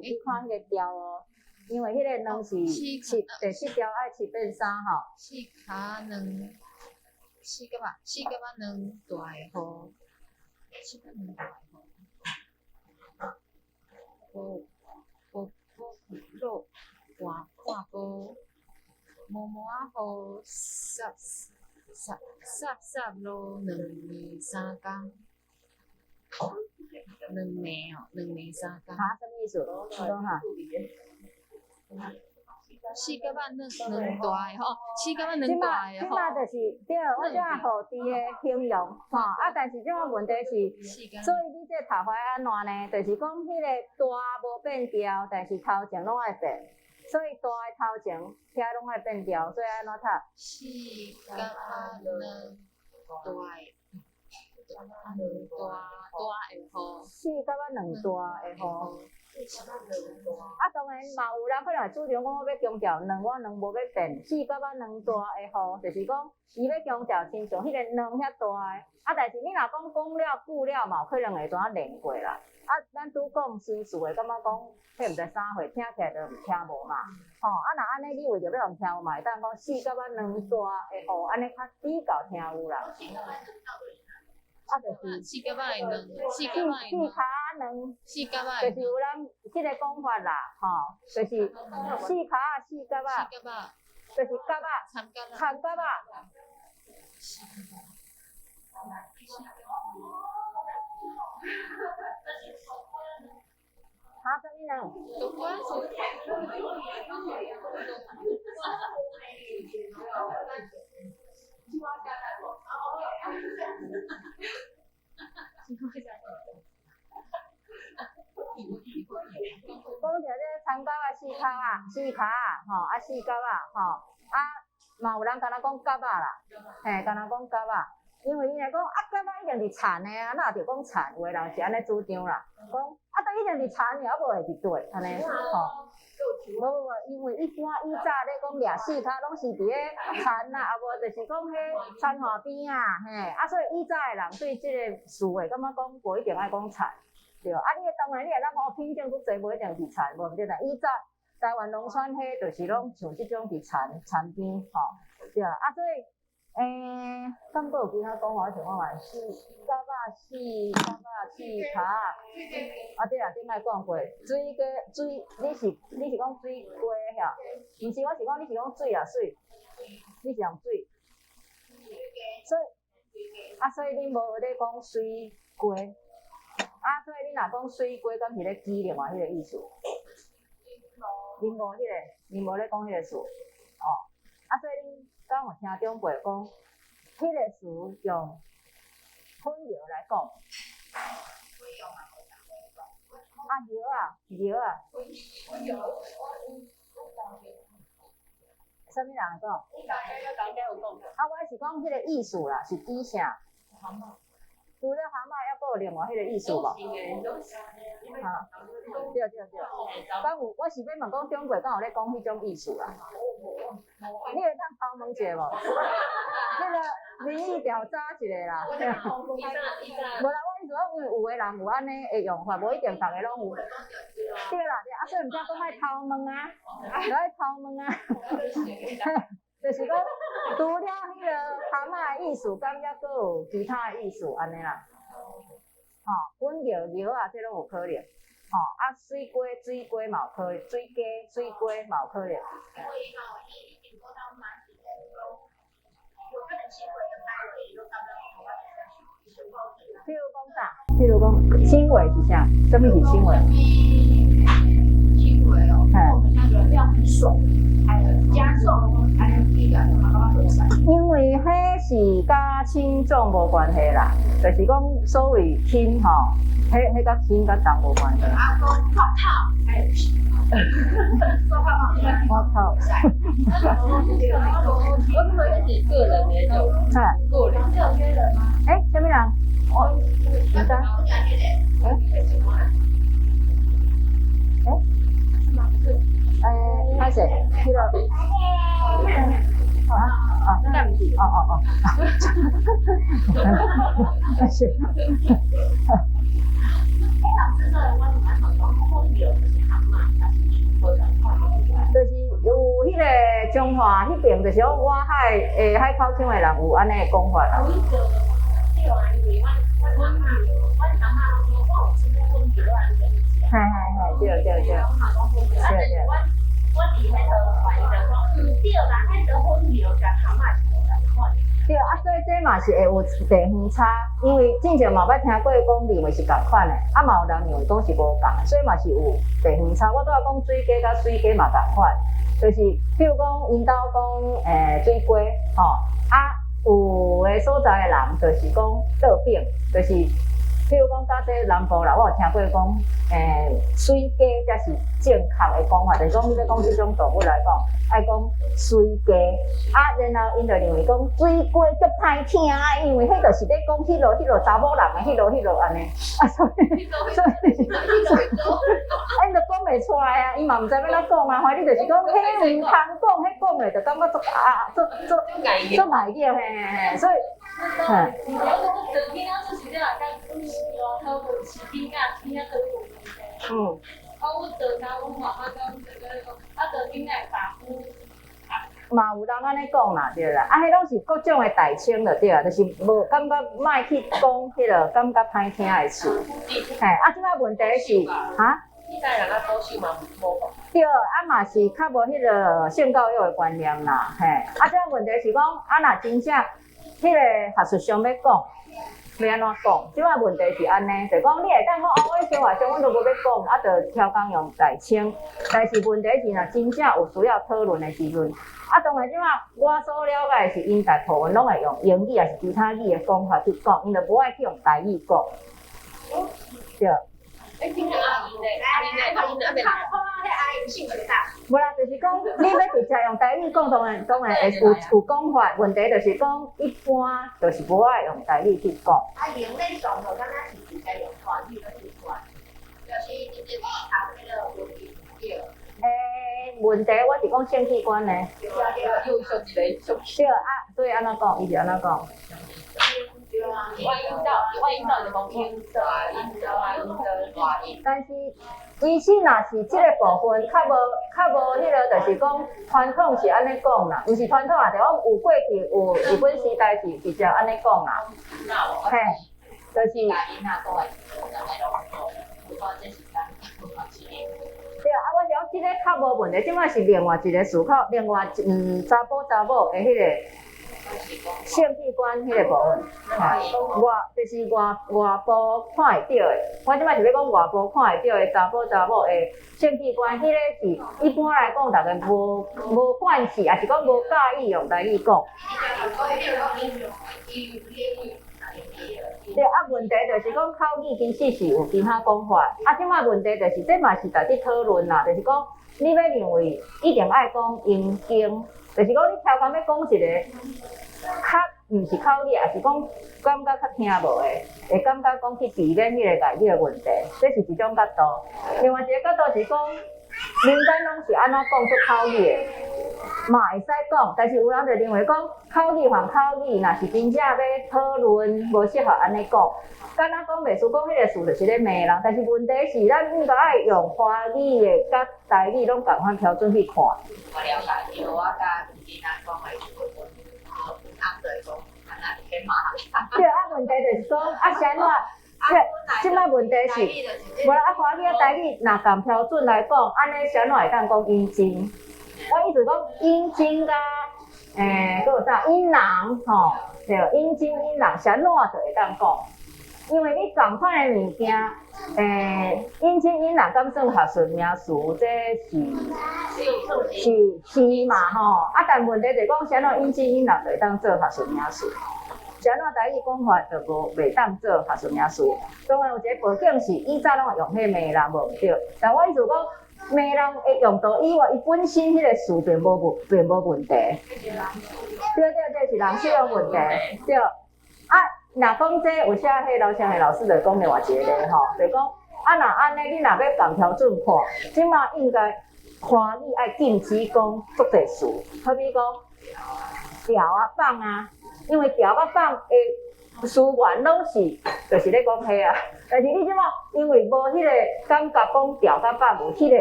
你看迄个调哦。因为迄个卵是第7条爱7:3四骹软，四甲仔软大诶好，四甲软大诶好。肉换煲，毛仔好烚咯，2暝3工。2暝3工。啥意思？你讲哈？四甲仔软大诶吼，四甲仔软大诶吼。即摆就是对，我即下互伫诶形容但是即个问题是，所以你这读法安怎呢？就是讲迄个大无变调，但是头前拢爱变，所以大诶头前遐拢爱变调，所以安怎读？四甲仔软大诶好。四甲仔软大诶好。当然嘛，有人可能会主张讲我要强调卵，我卵无要变，四甲仔卵大会好，就是讲伊要强调亲像迄个卵遐大诶。但是你若讲讲了久了嘛，有可能会怎啊练过啦。咱拄讲新词诶，感觉讲迄毋知啥货，听起来就听无嘛。若安尼你为着要人听有嘛，会当讲四甲仔卵大会好，安尼较比较听有啦。就是四甲仔诶卵，四甲仔就是有人即个讲法啦，就是四甲仔，就是甲仔，掺甲仔。啥物人？讲着这参甲仔、四骹仔、四甲仔，四甲仔，嘛有人敢若讲甲仔啦，敢若讲甲仔，因为伊来讲甲仔一定是田的哪着讲田，有的人是安尼主张啦，讲都一定是田的，无会是对，安尼无，因为一般以早咧讲掠四脚拢是伫咧田啦，啊无就是讲迄田河边啊，嘿，啊所以以早的人对即个事会感觉讲无一定爱讲田，对，啊你当然你会当讲品种愈侪，无一定是田，无毋对啦。以早台湾农村迄就是拢像即种伫田边吼，对，啊所以敢阁有其他讲法？像我话四甲仔四脚，啊对啊，顶摆讲过水鸡水，你是讲水鸡遐？毋是，我是讲你是讲水啊水，你是用水，所以你无咧讲水鸡，啊所以你若讲水鸡，敢是咧记另外迄个意思？恁无咧讲迄个词，哦，啊所以恁敢有听长辈讲，迄个词用混淆来讲。药啊，啥物人讲？我是讲迄个意思啦，是指啥？除了蛤蟆，还阁有另外迄个意思无？对。敢有？我是要问讲长辈敢有咧讲迄种意思啦？你会当偷问者无？迄个民意调查一下啦。无啦，我意思讲，因为有诶人有安尼诶用法，无一定逐个拢有。对啦，啊，所以毋则讲爱偷问啊，就爱偷问啊。就是讲，除了迄个蛤蟆诶意思，敢还阁有其他诶意思安尼啦。混淆药啊，这拢有可能。水鸡嘛有可能，水鸡嘛有可能。譬如讲轻微是啥？什么是轻微？轻微哦，我们那个料很爽，还有加重，还有地感的妈妈合菜。因为迄是甲轻重无关系啦，就是讲所谓轻吼，迄甲轻甲重无关系。阿公泡泡，还有做泡泡，我靠！我可以是个人的那种，个人。是有约人吗？什么人？我唔知。拍谁？迄个。但不是。是。老师说的我蛮好讲，风流就是蛤蟆，但是我的话，就是有迄个中华迄边，就是讲外海海口腔的人有安尼的讲法啦。有一个对啊，因为我阿嬷说，我有吃过风流啊，你跟你讲。对。我伫迄个怀疑的说，对啦，迄个风流甲蛤蟆是无同款。对啊，所以这嘛是会有地方差，因为之前嘛捌听过讲认为是共款的，啊嘛有人认为讲是无共的，所以嘛是有地方差。我拄仔讲水鸡甲水鸡嘛共款，就是比如讲因兜讲水鸡有的所在的人就是讲倒饼，就是比如讲到这南部啦，我有听过讲水鸡才是正确的讲法，就是讲你要讲这种动物来讲，爱讲水鸡，然后因就认为讲水鸡足歹听啊，因为迄就是咧讲迄落查某人的迄落安尼，所以，因就讲袂出来啊，因嘛毋知要怎讲啊，反正就是讲迄唔通讲，迄讲咧就感觉足卖叫，嘿，所以，嘛有人安尼讲啦，对啦，迄拢是各种的代称就对啦，就是无感觉莫去讲迄个感觉歹听的词。即摆问题是现在人家都是嘛无讲。对，嘛是较无迄个性教育的观念啦，即摆问题是讲若真正迄个学术上要讲。要安怎讲？即摆问题是安尼，就讲你会当讲我生活上阮都无要讲，就挑工用代称。但是问题是，若真正有需要讨论的时阵，当然即摆我所了解的是，因大部分拢会用英语还是其他语的讲法去讲，因就无爱去用台语讲。对。今天阿姨呢？阿姨性格大。无啦，就是讲你要直接用台语讲，当然会有讲法。问题就是讲，一般就是无爱用台语去讲。用那种的，刚开始直接用华语的去讲，就是直接查那个文字对。问题，我是讲性器官呢。又说一个，对啊，所以安怎讲，伊就安怎讲。外阴道就讲阴道啊，阴道啊，阴道大阴。但是，其实若是即个部分较无迄个，就是讲传统是安尼讲啦，毋是传统啦，就讲有过去有日本时代是直接安尼讲啦。嘿，就是。对啊，我是讲即个较无问题，即摆是另外一个思考，另外查甫的迄个性器官迄个部分，就是外部看会到的。我即摆是要讲外部看会到的查甫的性器官，迄个是一般来讲，大家无惯势，也是讲无介意用台语讲。对啊，问题就是讲口语其实是有其他讲法，啊，即摆问题就是这嘛是大家讨论啦，就是讲你要认为一定爱讲阴茎，就是讲你超工要讲一个较毋是口语，也是讲感觉较听无的，会感觉讲去避免迄个家己的问题，这是一种角度。另外一个角度是讲，民间拢是安怎讲出口语的。嘛会使讲，但是有人就认为讲口语还口语，若是真正要讨论，无适合安尼讲。敢若讲袂输讲迄个事，就是咧骂人。但是问题是，咱应该爱用华语的甲台语拢共款标准去看。我了解，因为我甲囡仔讲话时阵，他们就讲，安那是骂。对啊，问题就是讲啊，啥怎？即摆问题是，无啊华语啊台语若共标准来讲，安尼啥怎会当讲阴茎？我意思讲阴茎甲佫有啥阴囊吼，对，阴茎阴囊啥怎就会当讲，因为你共款的物件，阴茎阴囊敢算学术名词，这是嘛吼，啊，但问题就是讲啥怎阴茎阴囊就会当做学术名词，啥怎台语讲法就袂当做学术名词。当然有一个背景是以早拢会用迄骂人无毋对，但我意思讲。骂人的用途以外，伊本身迄个事并无问题。对，这是人使用问题。对，啊，若讲这有写迄楼上的老师就讲另外一个咧吼，就讲啊，若安尼你若要共标准看，即马应该华语爱禁止讲足侪事，好比讲调啊放啊，因为调啊放的词源拢是就是咧讲迄啊。但是你即马因为无迄个感觉讲调甲放有迄个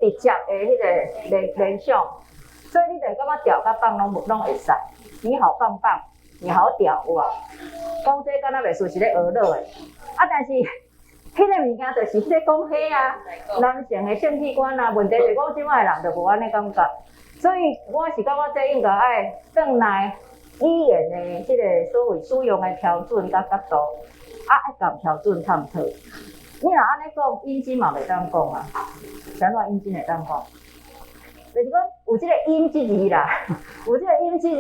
直接的迄个联想，所以你就感觉调甲放拢会使。你好棒棒，你好屌有无？讲这敢若袂输是咧学乐的，啊，但是迄个物件就是咧讲迄啊，男性的性器官啊，问题就是讲即摆的人就无安尼感觉，所以我是感觉这应该爱转来语言的即个所谓使用的标准甲角度。爱共标准探讨。你若安尼讲，阴茎嘛袂当讲啊，啥怎阴茎会当讲？就是讲有即个阴即字啦，有即个阴即字。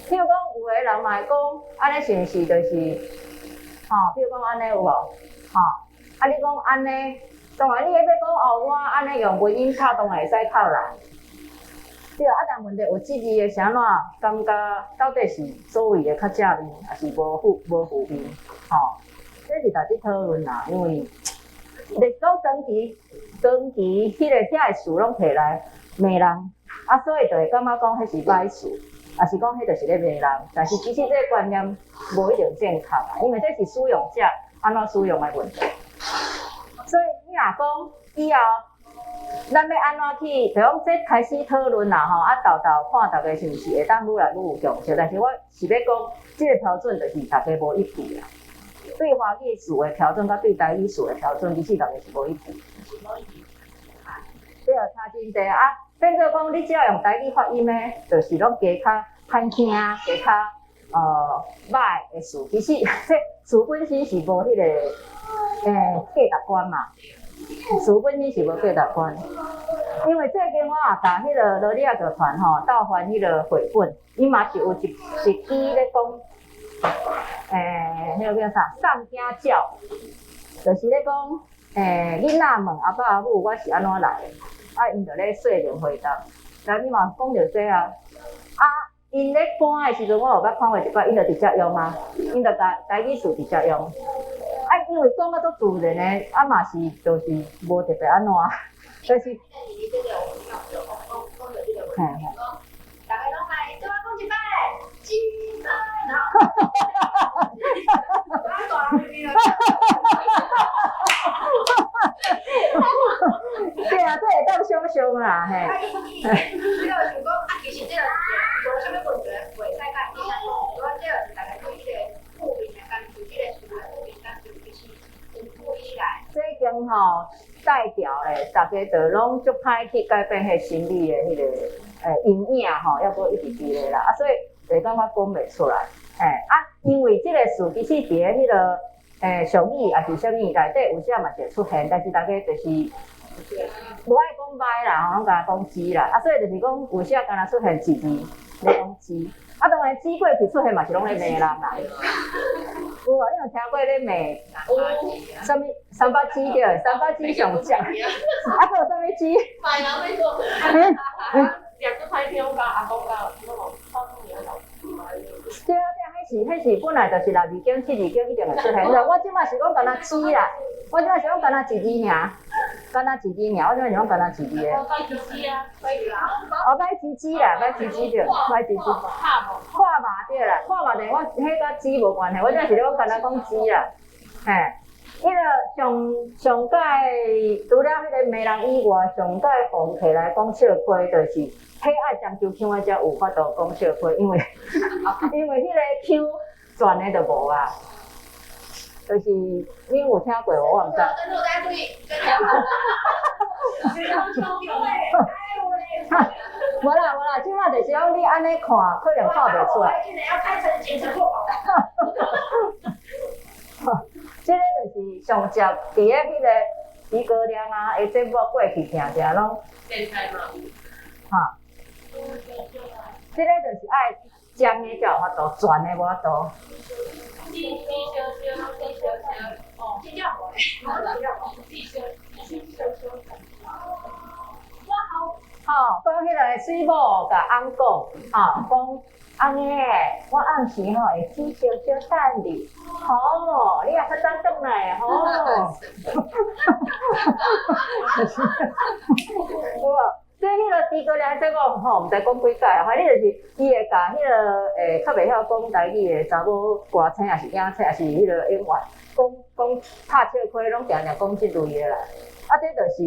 譬如讲，有个人嘛会讲，安尼是毋是就是譬如讲安尼有无？啊，你讲安尼，当然你要讲我安尼用文音套，当然会使套啦。对啊，但问题有即字的啥怎感觉到底是所谓的较正面，还是无负面？这是大家讨论啦，因为历史长期迄个遐的事拢摕来骂人，啊，所以就会感觉讲迄是歹事，也是讲迄就是咧骂人。但是其实这个观念无一定正确啊，因为这是使用者安怎使用的问题。所以你若讲以后，咱要安怎去，就讲这开始讨论啦吼，啊，豆看大家是毋是会当愈来愈有共识。但是我是要讲，这个标准就是大家无一致啦。对华语事的标准，甲对台语事的标准，其实大家是无一致。对啊，差真济啊！变做讲，你只要用台语发音呢，就是拢加较罕听，加较歹的事。其实这事本身是无迄个价值观嘛。事本身是无价值观，因为最近我也甲迄个罗里亚社团吼斗翻迄个绘本，伊嘛是有一支咧讲。迄个叫啥？上家教，就是咧讲，囡仔问阿爸阿母我是安怎来的，啊，因就咧说明回答。但你嘛讲着这啊，因咧搬的时阵，我有捌看过一摆，因就直接用啊，因就台语词直接用。因为讲到足自然诶，嘛是就是无特别安怎，就是。大家拢来，对我讲一摆，鸡蛋，然后，对啊，这会当想想啦，嘿。你就想讲，其实这个无啥物问题，袂使甲伊讲，如果这个是大家对这个负面的感受，这个是负面感受，就是有起来。这已经吼代表咧，大家就拢足歹去改变迄心理的迄个阴影吼，要搁一直伫咧啦，所以会感觉讲袂出来，因为这个事其实伫咧迄个俗语也是啥物内底有时嘛会出现，但是大家就是无爱讲歹啦，拢甲讲鸡啦，所以就是讲有时敢若出现字咧讲鸡，当然鸡过去出现嘛是拢咧骂人啦。有啊，你有听过咧骂啥物三八鸡对，三八鸡上将，还有啥物鸡？买人要做，两个拍片，我甲阿公甲那种放年老。对啊，迄是本来就是6字经、7字经一定会出现。我即摆是讲干那鸡啦，我即摆是讲干那一字尔，干那一字尔，我即摆是讲干那一字的。我该鸡鸡啊，可以啦。该鸡啦，该鸡对，该鸡。看嘛对啦，看嘛对，我迄甲鸡无关系，我即摆是讲干那讲鸡啦，嘿。迄个上届除了迄个骂人以外，上届红起来讲笑亏，就是喜爱漳州腔的才有法度讲笑亏，因为迄个腔转的就无啊，就是你有听过无？我毋知。无啦，即摆就是讲你安尼看，可能看袂出来。这个就是上接伫咧迄个猪哥亮啊，诶节目过去听听拢。哈。这个就是爱讲的才有法度，转的无法度。讲迄个水某甲翁讲，讲。安尼诶，我暗时吼会煮烧烧等你，吼，你也较早转来吼。所以迄个猪哥俩节目吼，毋知讲几届，反正就是伊会甲迄个较袂晓讲台语诶查某歌星，也是影星，也是迄个演员，讲拍笑亏，拢定定讲即类诶啦。这就是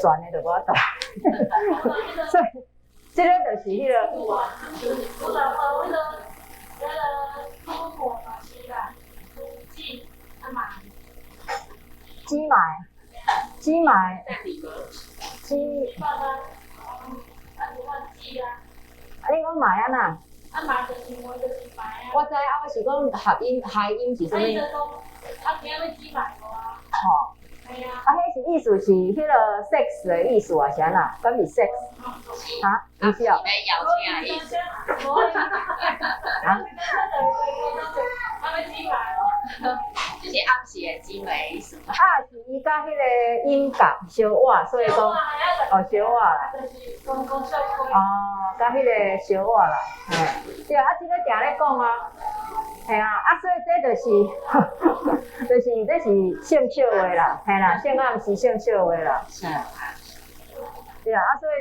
转诶就无法度，所以。这个就是迄个。鸡买。你讲买啊呐？我知我是讲谐音是啥物？吼。迄是意思是迄个 sex 的意思啊，是安那？敢是 sex？ 哈？意思哦。就是暗时的姊妹意思。是伊甲迄个音夹相换，所以讲相换啦。甲迄个相换啦，对啊，即个定咧讲啊。嘿啊，所以这就是这是性笑话啦，嘿啦，性暗时性笑话啦，对啊，所以。